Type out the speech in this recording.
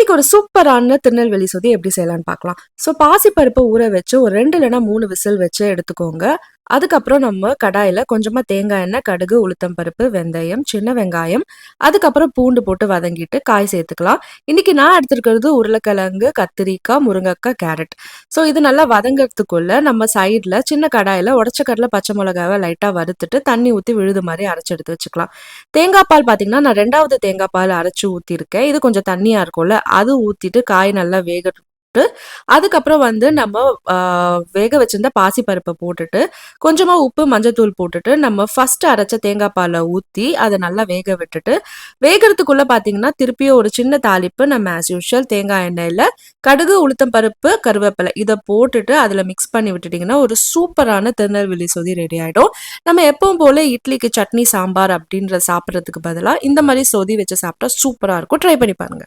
இன்னைக்கு ஒரு சூப்பரான திருநெல்வேலி சொதி எப்படி செய்யலாம்னு பார்க்கலாம். ஸோ பாசிப்பருப்பு ஊற வச்சு ஒரு 2 இல்லைன்னா 3 விசில் வச்சு எடுத்துக்கோங்க. அதுக்கப்புறம் நம்ம கடாயில கொஞ்சமா தேங்காய் எண்ணெய், கடுகு, உளுத்தம் பருப்பு, வெந்தயம், சின்ன வெங்காயம், அதுக்கப்புறம் பூண்டு போட்டு வதங்கிட்டு காய் சேர்த்துக்கலாம். இன்னைக்கு நான் எடுத்துருக்கிறது உருளைக்கிழங்கு, கத்திரிக்காய், முருங்கைக்காய், கேரட். ஸோ இது நல்லா வதங்கிறதுக்குள்ள நம்ம சைடில் சின்ன கடாயில் உடச்ச கடலை, பச்சை மிளகாவை லைட்டாக வறுத்துட்டு தண்ணி ஊற்றி விழுது மாதிரி அரைச்சி எடுத்து வச்சுக்கலாம். தேங்காய் பால் பார்த்தீங்கன்னா நான் 2வது தேங்காய் பால் அரைச்சி ஊற்றிருக்கேன். இது கொஞ்சம் தண்ணியாக இருக்கும்ல, அது ஊற்றிட்டு காய் நல்லா வேகட்டு அதுக்கப்புறம் நம்ம வேக வச்சிருந்த பாசி பருப்பை போட்டுட்டு கொஞ்சமா உப்பு மஞ்சத்தூள் போட்டுட்டு நம்ம ஃபர்ஸ்ட் அரைச்ச தேங்காய் பாலை ஊற்றி அதை நல்லா வேக விட்டுட்டு வேகிறதுக்குள்ள பார்த்தீங்கன்னா திருப்பியும் ஒரு சின்ன தாளிப்பு நம்ம ஆஸ் யூஷுவல் தேங்காய் எண்ணெயில் கடுகு உளுத்தம் பருப்பு கருவேப்பிலை இதை போட்டுட்டு அதில் மிக்ஸ் பண்ணி விட்டுட்டிங்கன்னா ஒரு சூப்பரான திருநெல்வேலி சொதி ரெடி ஆகிடும். நம்ம எப்பவும் போல இட்லிக்கு சட்னி சாம்பார் அப்படின்ற சாப்பிட்றதுக்கு பதிலாக இந்த மாதிரி சொதி வச்சு சாப்பிட்டா சூப்பராக இருக்கும். ட்ரை பண்ணி பாருங்க.